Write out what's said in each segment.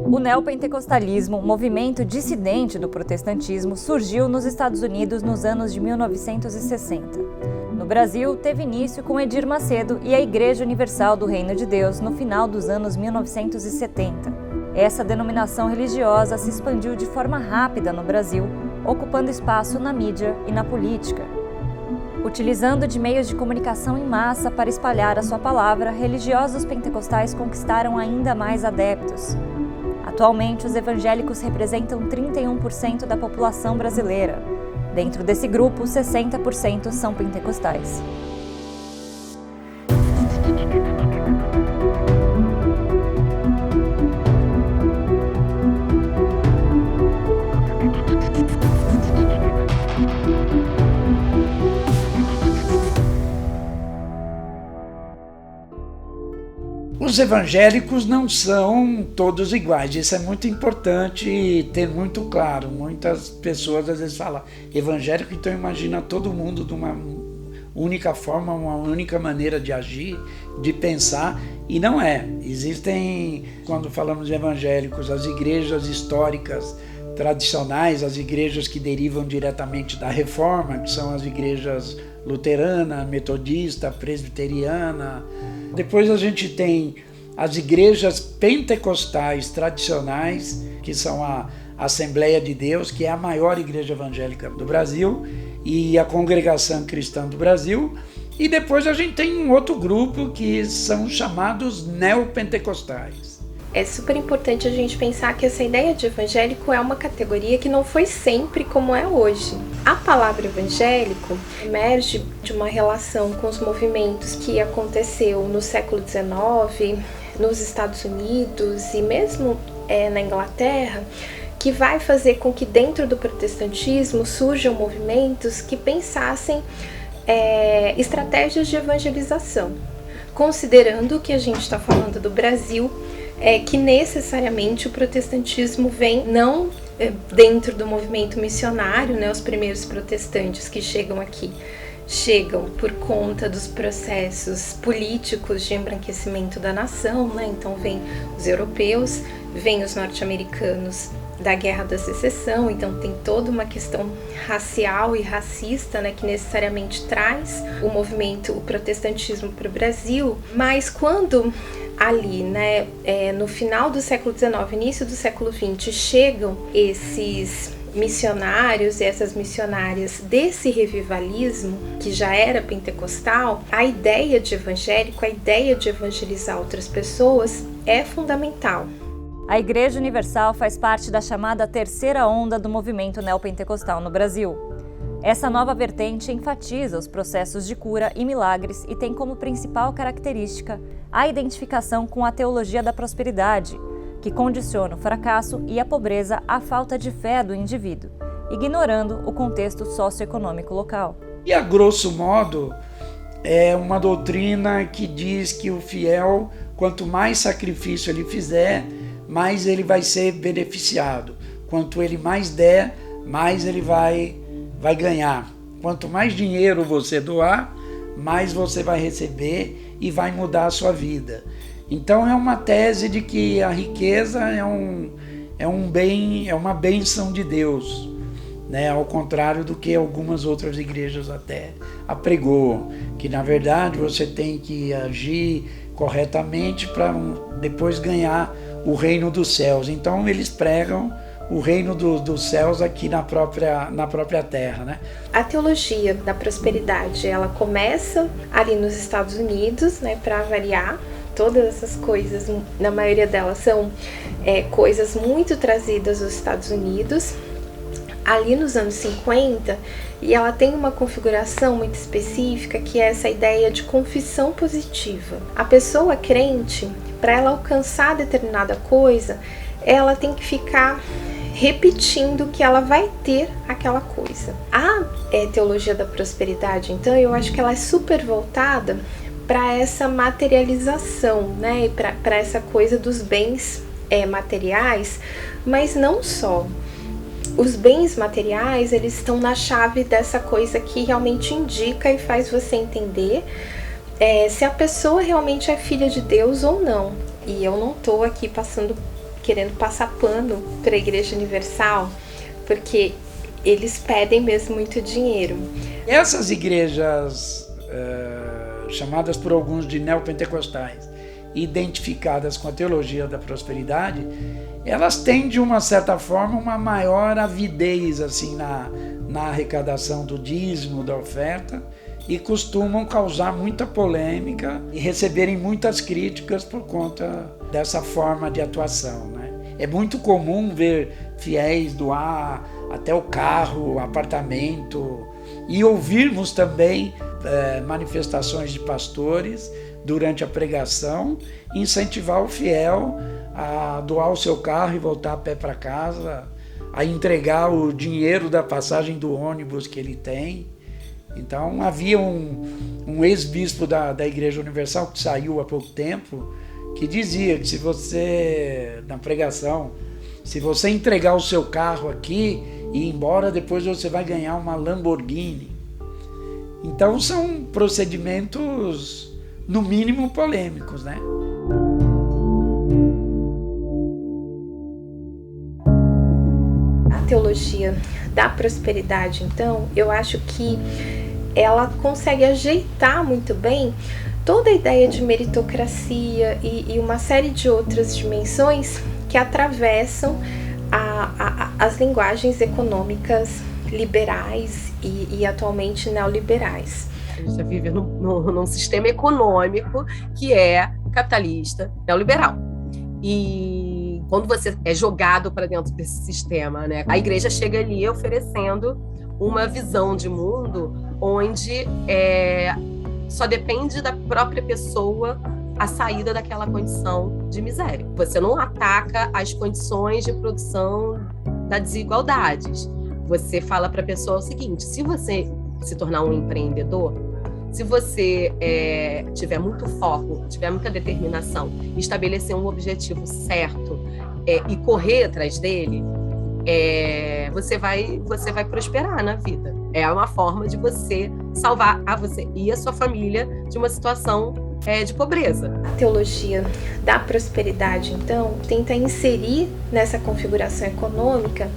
O neopentecostalismo, movimento dissidente do protestantismo, surgiu nos Estados Unidos nos anos de 1960. No Brasil, teve início com Edir Macedo e a Igreja Universal do Reino de Deus no final dos anos 1970. Essa denominação religiosa se expandiu de forma rápida no Brasil, ocupando espaço na mídia e na política. Utilizando de meios de comunicação em massa para espalhar a sua palavra, religiosos pentecostais conquistaram ainda mais adeptos. Atualmente, os evangélicos representam 31% da população brasileira. Dentro desse grupo, 60% são pentecostais. Os evangélicos não são todos iguais, isso é muito importante ter muito claro. Muitas pessoas às vezes falam evangélico, então imagina todo mundo de uma única forma, uma única maneira de agir, de pensar, e não é. Existem, quando falamos de evangélicos, as igrejas históricas tradicionais, as igrejas que derivam diretamente da Reforma, que são as igrejas luterana, metodista, presbiteriana. Depois a gente tem as igrejas pentecostais tradicionais, que são a Assembleia de Deus, que é a maior igreja evangélica do Brasil, e a Congregação Cristã do Brasil. E depois a gente tem um outro grupo que são chamados neopentecostais. É super importante a gente pensar que essa ideia de evangélico é uma categoria que não foi sempre como é hoje. A palavra evangélico emerge de uma relação com os movimentos que aconteceu no século XIX, nos Estados Unidos e mesmo na Inglaterra, que vai fazer com que dentro do protestantismo surjam movimentos que pensassem estratégias de evangelização. Considerando que a gente está falando do Brasil, que necessariamente o protestantismo vem não dentro do movimento missionário, né? Os primeiros protestantes que chegam aqui chegam por conta dos processos políticos de embranquecimento da nação, né? Então vem os europeus, vem os norte-americanos da Guerra da Secessão, então tem toda uma questão racial e racista, né, que necessariamente traz o protestantismo para o Brasil. Mas quando ali, né, no final do século XIX, início do século XX, chegam esses missionários e essas missionárias desse revivalismo que já era pentecostal, a ideia de evangélico, a ideia de evangelizar outras pessoas é fundamental. A Igreja Universal faz parte da chamada terceira onda do movimento neopentecostal no Brasil. Essa nova vertente enfatiza os processos de cura e milagres e tem como principal característica a identificação com a teologia da prosperidade, que condiciona o fracasso e a pobreza à falta de fé do indivíduo, ignorando o contexto socioeconômico local. E a grosso modo, é uma doutrina que diz que o fiel, quanto mais sacrifício ele fizer, mais ele vai ser beneficiado. Quanto ele mais der, mais ele vai ganhar. Quanto mais dinheiro você doar, mais você vai receber e vai mudar a sua vida. Então é uma tese de que a riqueza é um bem, é uma bênção de Deus, né? Ao contrário do que algumas outras igrejas até apregou, que na verdade você tem que agir corretamente para depois ganhar o reino dos céus. Então eles pregam o reino dos céus aqui na própria terra, né? A teologia da prosperidade, ela começa ali nos Estados Unidos, né, para variar. Todas essas coisas, na maioria delas, são coisas muito trazidas dos Estados Unidos, ali nos anos 50, e ela tem uma configuração muito específica, que é essa ideia de confissão positiva. A pessoa crente, para ela alcançar determinada coisa, ela tem que ficar repetindo que ela vai ter aquela coisa. A teologia da prosperidade, então, eu acho que ela é super voltada para essa materialização, né? Para essa coisa dos bens materiais, mas não só. Os bens materiais, eles estão na chave dessa coisa que realmente indica e faz você entender se a pessoa realmente é filha de Deus ou não. E eu não estou aqui querendo passar pano para a Igreja Universal, porque eles pedem mesmo muito dinheiro. Essas igrejas chamadas por alguns de neopentecostais, identificadas com a teologia da prosperidade, elas têm de uma certa forma uma maior avidez assim, na arrecadação do dízimo, da oferta, e costumam causar muita polêmica e receberem muitas críticas por conta dessa forma de atuação, né? É muito comum ver fiéis doar até o carro, o apartamento, e ouvirmos também manifestações de pastores durante a pregação, incentivar o fiel a doar o seu carro e voltar a pé para casa, a entregar o dinheiro da passagem do ônibus que ele tem. Então havia um ex-bispo da Igreja Universal que saiu há pouco tempo, que dizia que se você, na pregação, se você entregar o seu carro aqui e ir embora, depois você vai ganhar uma Lamborghini. Então são procedimentos, no mínimo, polêmicos, né? A teologia da prosperidade, então, eu acho que ela consegue ajeitar muito bem toda a ideia de meritocracia e uma série de outras dimensões que atravessam as linguagens econômicas liberais e atualmente neoliberais. A gente vive num sistema econômico que é capitalista, neoliberal. E quando você é jogado para dentro desse sistema, né, a igreja chega ali oferecendo uma visão de mundo onde só depende da própria pessoa a saída daquela condição de miséria. Você não ataca as condições de produção das desigualdades. Você fala para a pessoa o seguinte: se você se tornar um empreendedor, se você tiver muito foco, tiver muita determinação, estabelecer um objetivo certo e correr atrás dele, você vai prosperar na vida. É uma forma de você salvar você e a sua família de uma situação de pobreza. A teologia da prosperidade, então, tenta inserir nessa configuração econômica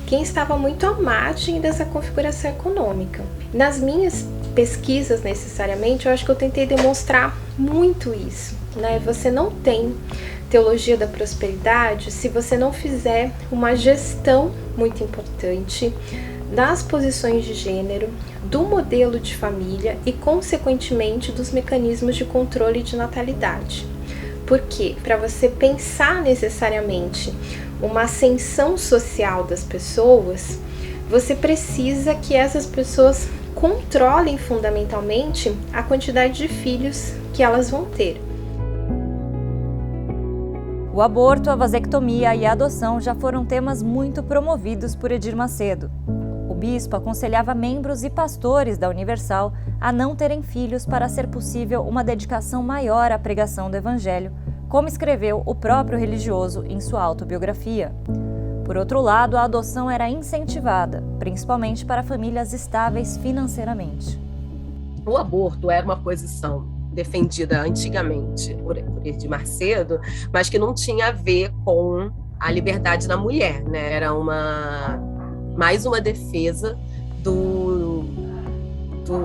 quem estava muito à margem dessa configuração econômica. Nas minhas pesquisas, necessariamente, eu acho que eu tentei demonstrar muito isso, né? Você não tem teologia da prosperidade se você não fizer uma gestão muito importante das posições de gênero, do modelo de família e, consequentemente, dos mecanismos de controle de natalidade. Porque, para você pensar necessariamente uma ascensão social das pessoas, você precisa que essas pessoas controlem fundamentalmente a quantidade de filhos que elas vão ter. O aborto, a vasectomia e a adoção já foram temas muito promovidos por Edir Macedo. O bispo aconselhava membros e pastores da Universal a não terem filhos para ser possível uma dedicação maior à pregação do Evangelho, como escreveu o próprio religioso em sua autobiografia. Por outro lado, a adoção era incentivada, principalmente para famílias estáveis financeiramente. O aborto era uma posição defendida antigamente por Edir Macedo, mas que não tinha a ver com a liberdade da mulher, né? Era mais uma defesa do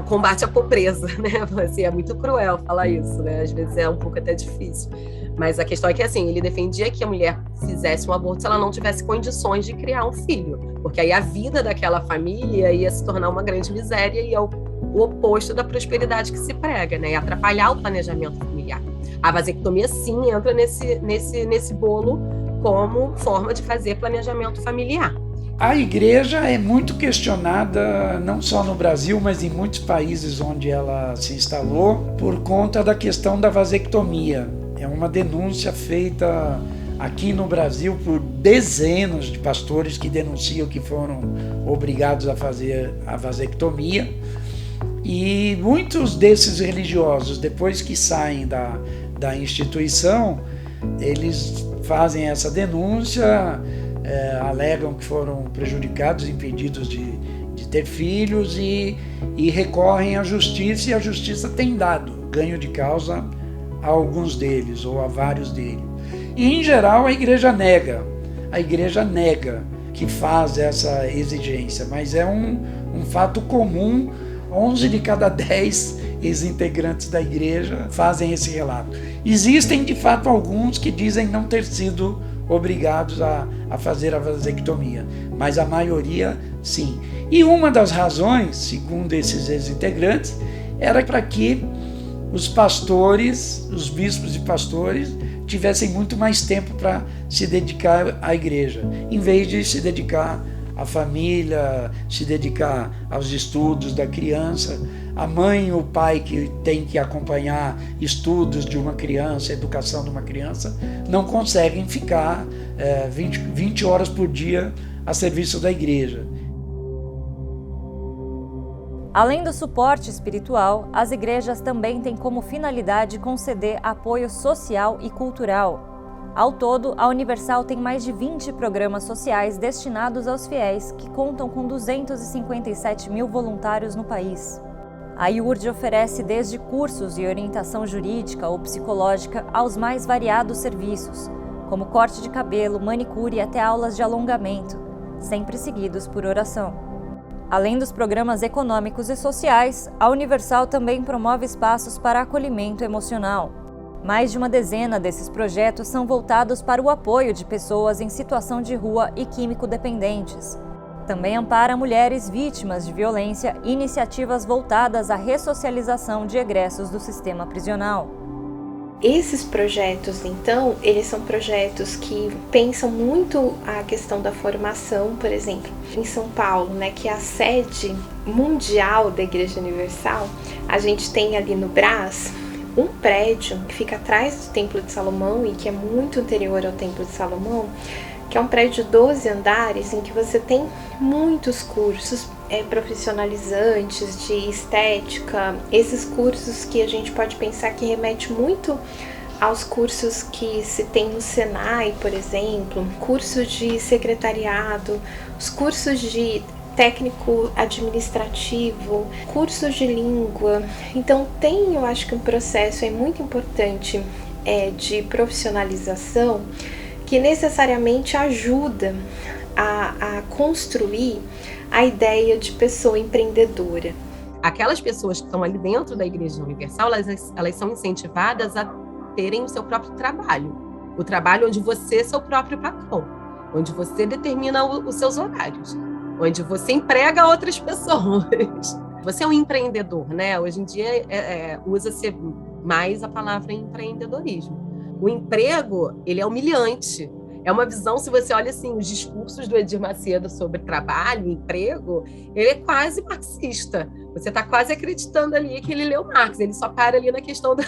combate à pobreza, né? Assim, é muito cruel falar isso, né? Às vezes é um pouco até difícil. Mas a questão é que, assim, ele defendia que a mulher fizesse um aborto se ela não tivesse condições de criar um filho, porque aí a vida daquela família ia se tornar uma grande miséria e é o oposto da prosperidade que se prega, né? E atrapalhar o planejamento familiar. A vasectomia, sim, entra nesse bolo como forma de fazer planejamento familiar. A igreja é muito questionada, não só no Brasil, mas em muitos países onde ela se instalou, por conta da questão da vasectomia. É uma denúncia feita aqui no Brasil por dezenas de pastores que denunciam que foram obrigados a fazer a vasectomia. E muitos desses religiosos, depois que saem da instituição, eles fazem essa denúncia, alegam que foram prejudicados, impedidos de ter filhos e recorrem à justiça, e a justiça tem dado ganho de causa a alguns deles ou a vários deles. E, em geral, a igreja nega que faz essa exigência, mas é um fato comum. 11 de cada 10 ex-integrantes da igreja fazem esse relato. Existem, de fato, alguns que dizem não ter sido obrigados a fazer a vasectomia, mas a maioria, sim. E uma das razões, segundo esses ex-integrantes, era para que os pastores, os bispos e pastores, tivessem muito mais tempo para se dedicar à igreja, em vez de se dedicar à família, se dedicar aos estudos da criança. A mãe e o pai que tem que acompanhar estudos de uma criança, educação de uma criança, não conseguem ficar 20 horas por dia a serviço da igreja. Além do suporte espiritual, as igrejas também têm como finalidade conceder apoio social e cultural. Ao todo, a Universal tem mais de 20 programas sociais destinados aos fiéis, que contam com 257 mil voluntários no país. A IURD oferece desde cursos e orientação jurídica ou psicológica aos mais variados serviços, como corte de cabelo, manicure e até aulas de alongamento, sempre seguidos por oração. Além dos programas econômicos e sociais, a Universal também promove espaços para acolhimento emocional. Mais de uma dezena desses projetos são voltados para o apoio de pessoas em situação de rua e químico-dependentes. Também ampara mulheres vítimas de violência e iniciativas voltadas à ressocialização de egressos do sistema prisional. Esses projetos, então, eles são projetos que pensam muito a questão da formação. Por exemplo, em São Paulo, que é a sede mundial da Igreja Universal, a gente tem ali no Brás um prédio que fica atrás do Templo de Salomão e que é muito anterior ao Templo de Salomão, que é um prédio de 12 andares em que você tem muitos cursos profissionalizantes de estética, esses cursos que a gente pode pensar que remete muito aos cursos que se tem no Senai, por exemplo, cursos de secretariado, os cursos de técnico administrativo, cursos de língua. Então eu acho que um processo muito importante de profissionalização que necessariamente ajuda a construir a ideia de pessoa empreendedora. Aquelas pessoas que estão ali dentro da Igreja Universal, elas são incentivadas a terem o seu próprio trabalho. O trabalho onde você é seu próprio patrão, onde você determina os seus horários, onde você emprega outras pessoas. Você é um empreendedor, né? Hoje em dia usa-se mais a palavra empreendedorismo. O emprego, ele é humilhante. É uma visão, se você olha assim, os discursos do Edir Macedo sobre trabalho, emprego, ele é quase marxista. Você está quase acreditando ali que ele leu Marx, ele só para ali na questão do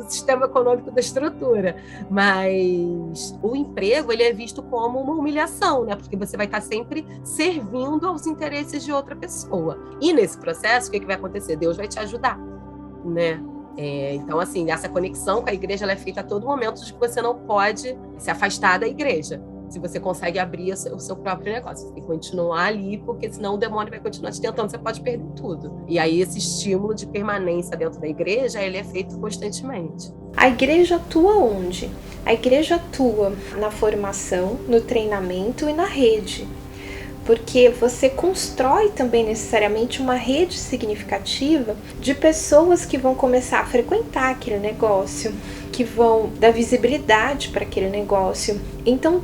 sistema econômico da estrutura. Mas o emprego, ele é visto como uma humilhação, né? Porque você vai estar sempre servindo aos interesses de outra pessoa. E nesse processo, o que vai acontecer? Deus vai te ajudar, né? Então, assim, essa conexão com a igreja ela é feita a todo momento de que você não pode se afastar da igreja. Se você consegue abrir o seu próprio negócio, você tem que continuar ali, porque senão o demônio vai continuar te tentando, você pode perder tudo. E aí esse estímulo de permanência dentro da igreja, ele é feito constantemente. A igreja atua onde? A igreja atua na formação, no treinamento e na rede. Porque você constrói também necessariamente uma rede significativa de pessoas que vão começar a frequentar aquele negócio, que vão dar visibilidade para aquele negócio. Então,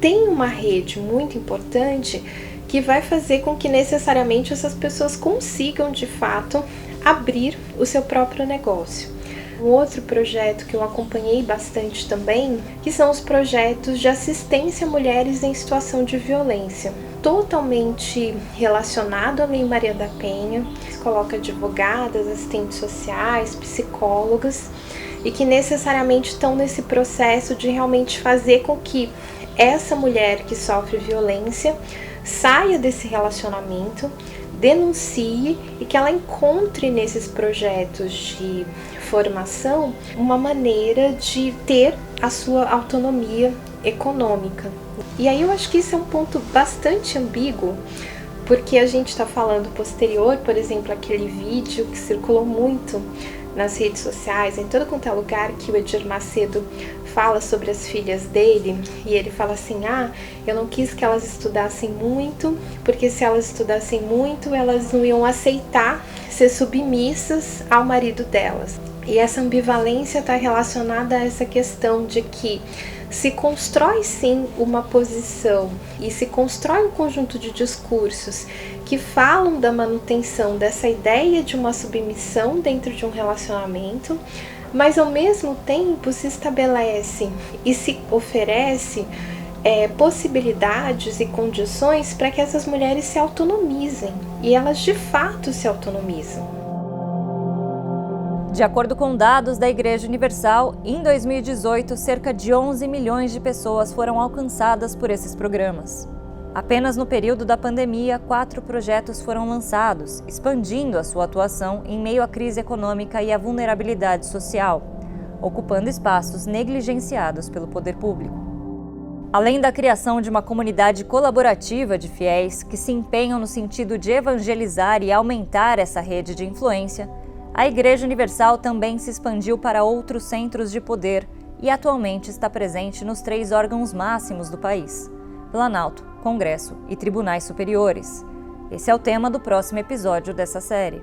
tem uma rede muito importante que vai fazer com que necessariamente essas pessoas consigam, de fato, abrir o seu próprio negócio. Um outro projeto que eu acompanhei bastante também, que são os projetos de assistência a mulheres em situação de violência. Totalmente relacionado à Lei Maria da Penha, que coloca advogadas, assistentes sociais, psicólogas, e que necessariamente estão nesse processo de realmente fazer com que essa mulher que sofre violência saia desse relacionamento, denuncie e que ela encontre nesses projetos de formação uma maneira de ter a sua autonomia econômica. E aí eu acho que isso é um ponto bastante ambíguo, porque a gente está falando posterior, por exemplo, aquele vídeo que circulou muito nas redes sociais, em todo quanto é lugar que o Edir Macedo fala sobre as filhas dele, e ele fala assim, eu não quis que elas estudassem muito, porque se elas estudassem muito, elas não iam aceitar ser submissas ao marido delas. E essa ambivalência está relacionada a essa questão de que se constrói sim uma posição e se constrói um conjunto de discursos que falam da manutenção dessa ideia de uma submissão dentro de um relacionamento, mas ao mesmo tempo se estabelece e se oferece possibilidades e condições para que essas mulheres se autonomizem, e elas de fato se autonomizam. De acordo com dados da Igreja Universal, em 2018, cerca de 11 milhões de pessoas foram alcançadas por esses programas. Apenas no período da pandemia, 4 projetos foram lançados, expandindo a sua atuação em meio à crise econômica e à vulnerabilidade social, ocupando espaços negligenciados pelo poder público. Além da criação de uma comunidade colaborativa de fiéis que se empenham no sentido de evangelizar e aumentar essa rede de influência, a Igreja Universal também se expandiu para outros centros de poder e atualmente está presente nos 3 órgãos máximos do país: Planalto, Congresso e Tribunais Superiores. Esse é o tema do próximo episódio dessa série.